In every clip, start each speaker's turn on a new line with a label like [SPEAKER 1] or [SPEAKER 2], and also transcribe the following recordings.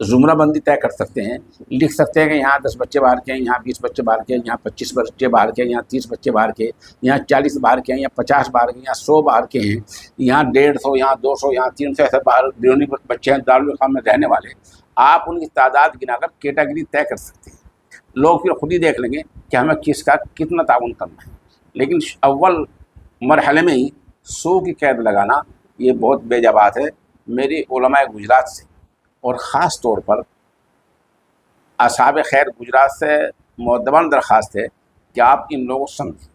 [SPEAKER 1] زمرہ بندی طے کر سکتے ہیں، لکھ سکتے ہیں کہ یہاں 10 بچے باہر کے ہیں، یہاں 20 بچے باہر کے ہیں، یہاں 25 بچے باہر کے ہیں، یہاں 30 بچے باہر کے ہیں، یہاں 40 باہر کے ہیں، یہاں 50 باہر کے ہیں، یہاں 100 باہر کے ہیں، یہاں 150، یہاں 200، یہاں 300 ایسے باہر بیرونی بچے ہیں دارالخوان میں رہنے والے. آپ ان کی تعداد گنا کر کیٹیگری طے کر سکتے ہیں. لوگ پھر خود ہی دیکھ لیں گے کہ ہمیں کس کا کتنا تعاون کرنا ہے. لیکن اول مرحلے میں ہی 100 کی قید لگانا یہ بہت بے جا بات ہے. میری علماء گجرات سے اور خاص طور پر اصحاب خیر گجرات سے مؤدبانہ درخواست ہے کہ آپ ان لوگوں کو سمجھیں.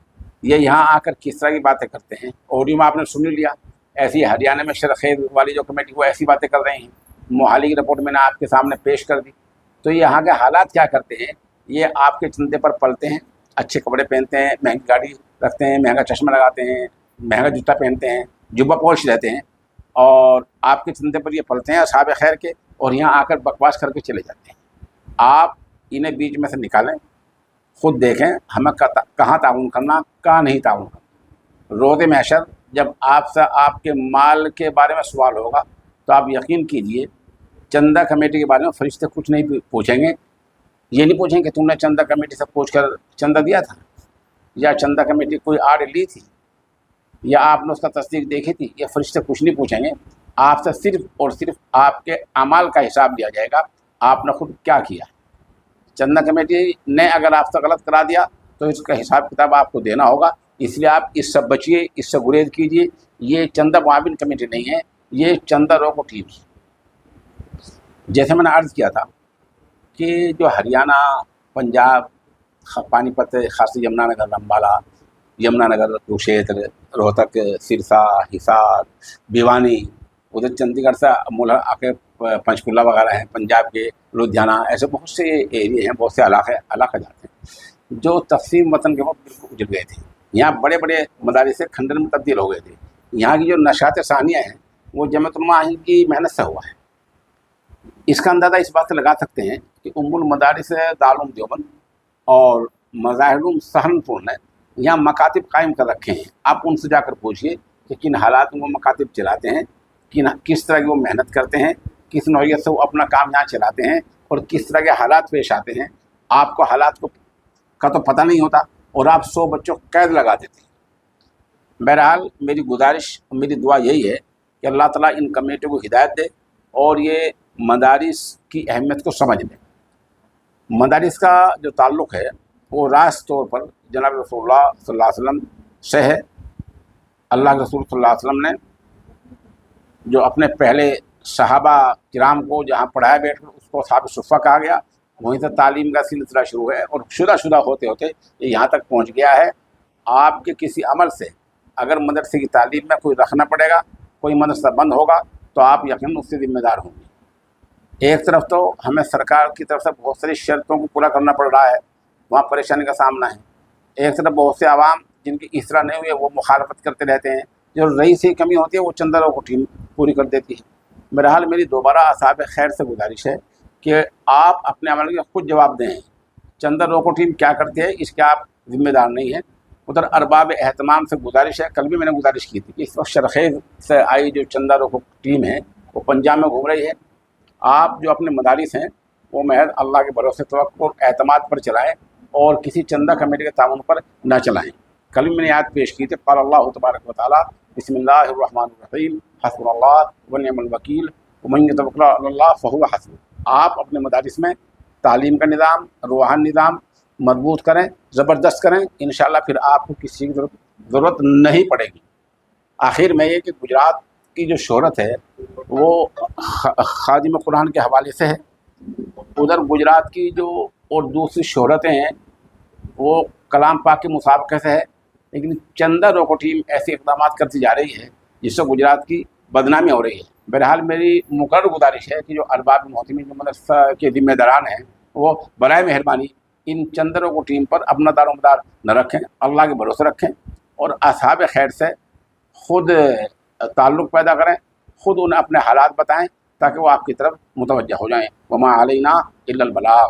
[SPEAKER 1] یہ یہاں آ کر کس طرح کی باتیں کرتے ہیں. آڈیو میں آپ نے سن لیا، ایسی ہریانہ میں شرخیر والی جو کمیٹی وہ ایسی باتیں کر رہے ہیں. موحالی کی رپورٹ میں نے آپ کے سامنے پیش کر دی. تو یہاں کے حالات کیا کرتے ہیں، یہ آپ کے چندے پر پلتے ہیں، اچھے کپڑے پہنتے ہیں، مہنگی گاڑی رکھتے ہیں، مہنگا چشمہ لگاتے ہیں، مہنگا جوتا پہنتے ہیں، جبہ پوش رہتے ہیں، اور آپ کے چندے پر یہ پلتے ہیں اصحاب خیر کے، اور یہاں آ کر بکواس کر کے چلے جاتے ہیں. آپ انہیں بیچ میں سے نکالیں، خود دیکھیں ہمیں کہاں تعاون کرنا، کہاں نہیں تعاون کرنا. روز محشر جب آپ سے آپ کے مال کے بارے میں سوال ہوگا تو آپ یقین کیجئے چندہ کمیٹی کے بارے میں فرشتے کچھ نہیں پوچھیں گے. یہ نہیں پوچھیں کہ تم نے چندہ کمیٹی سے پوچھ کر چندہ دیا تھا، یا چندہ کمیٹی کوئی آڑ لی تھی، یا آپ نے اس کا تصدیق دیکھی تھی. یہ فرشتے کچھ نہیں پوچھیں گے. آپ سے صرف اور صرف آپ کے اعمال کا حساب لیا جائے گا، آپ نے خود کیا کیا. چندہ کمیٹی نے اگر آپ سے غلط کرا دیا تو اس کا حساب کتاب آپ کو دینا ہوگا. اس لیے آپ اس سے بچیے، اس سے گریز کیجیے. یہ چندہ معاون کمیٹی نہیں ہے، یہ چندہ روکو ٹیم ہے. جیسے میں نے عرض کیا تھا کہ جو ہریانہ، پنجاب، پانی پت، خاصی یمنا نگر، امبالہ، یمنا نگر، کروکشیتر، روہتک، سرسا، حصار، بھوانی، ادھر چنڈی گڑھ سے آ کے پنچکولہ وغیرہ ہیں، پنجاب کے لدھیانہ، ایسے بہت سے ایریے ہیں، بہت سے علاقے جاتے ہیں جو تقسیم وطن کے وقت بالکل اجڑ گئے تھے. یہاں بڑے بڑے مدارس سے کھنڈر میں تبدیل ہو گئے تھے. یہاں کی جو نشاط ثانیہ ہیں وہ جمعیت علماء ہند کی محنت سے ہوا ہے. اس کا اندازہ اس بات سے لگا سکتے ہیں کہ ام المدارس دارالعلوم دیوبند اور مظاہر العلوم سہارنپور نے یہاں مکاتب قائم کر رکھے ہیں. آپ ان سے جا کر پوچھئے کہ کن حالات میں وہ مکاتب چلاتے ہیں، کس طرح کی وہ محنت کرتے ہیں، کس نوعیت سے وہ اپنا کام یہاں چلاتے ہیں، اور کس طرح کے حالات پیش آتے ہیں. آپ کو حالات کا تو پتہ نہیں ہوتا، اور آپ 100 بچوں کو قید لگا دیتے ہیں. بہرحال میری گزارش، میری دعا یہی ہے کہ اللہ تعالیٰ ان کمیٹیوں کو ہدایت دے اور یہ مدارس کی اہمیت کو سمجھ لیں. مدارس کا جو تعلق ہے وہ راست طور پر جناب رسول اللہ صلی اللہ علیہ وسلم سے ہے. اللہ کے رسول صلی اللہ علیہ وسلم نے جو اپنے پہلے صحابہ کرام کو جہاں پڑھایا بیٹھ کر اس کو اصحاب صفہ کہا گیا، وہیں سے تعلیم کا سلسلہ شروع ہے، اور شدہ ہوتے ہوتے یہ یہاں تک پہنچ گیا ہے. آپ کے کسی عمل سے اگر مدرسے کی تعلیم میں کوئی رکھنا پڑے گا، کوئی مدرسہ بند ہوگا تو آپ یقیناً اس سے ذمہ دار ہوں گے. ایک طرف تو ہمیں سرکار کی طرف سے بہت ساری شرطوں کو پورا کرنا پڑ رہا ہے، وہاں پریشانی کا سامنا ہے. ایک طرف بہت سے عوام جن کی اصلاح نہیں ہوئی ہے وہ مخالفت کرتے رہتے ہیں. جو رئیس کی کمی ہوتی ہے وہ چند لوگوں کو ٹیم پوری کر دیتی ہے. بہرحال میری دوبارہ اصحاب خیر سے گزارش ہے کہ آپ اپنے عمل کے خود جواب دیں. چند لوگوں ٹیم کیا کرتے ہیں اس کے آپ ذمہ دار نہیں ہیں. ادھر ارباب اہتمام سے گزارش ہے، کل بھی میں نے گزارش کی تھی کہ اس وقت شرخیز سے آئی جو چندہ روکو ٹیم ہے وہ پنجاب میں گھوم رہی ہے. آپ جو اپنے مدارس ہیں وہ محض اللہ کے بھروسے توکل اور اعتماد پر چلائیں اور کسی چندہ کمیٹی کے تعاون پر نہ چلائیں. کل بھی میں نے یاد پیش کی تھی، قال اللہ تبارک و تعالیٰ بسم اللہ الرحمن الرحیم حسبنا اللہ ونعم الوکیل ومن یتوکل علی اللہ فہو حسبہ. آپ اپنے مدارس میں تعلیم کا نظام، روحانی نظام مضبوط کریں، زبردست کریں، انشاءاللہ پھر آپ کو کسی کی ضرورت نہیں پڑے گی. آخر میں یہ کہ گجرات کی جو شہرت ہے وہ خادم قرآن کے حوالے سے ہے. ادھر گجرات کی جو اور دوسری شہرتیں ہیں وہ کلام پاک کے مسابقے سے ہے، لیکن چندہ روکو ٹیم ایسے اقدامات کرتی جا رہی ہے جس سے گجرات کی بدنامی ہو رہی ہے. بہرحال میری مقرر گزارش ہے کہ جو ارباب محتمین مدرسہ کے ذمہ داران ہیں وہ برائے مہربانی ان چند روکو ٹیم پر اپنا دار و مدار نہ رکھیں، اللہ کے بھروسے رکھیں اور اصحاب خیر سے خود تعلق پیدا کریں، خود انہیں اپنے حالات بتائیں تاکہ وہ آپ کی طرف متوجہ ہو جائیں. وما علینا الا البلاغ.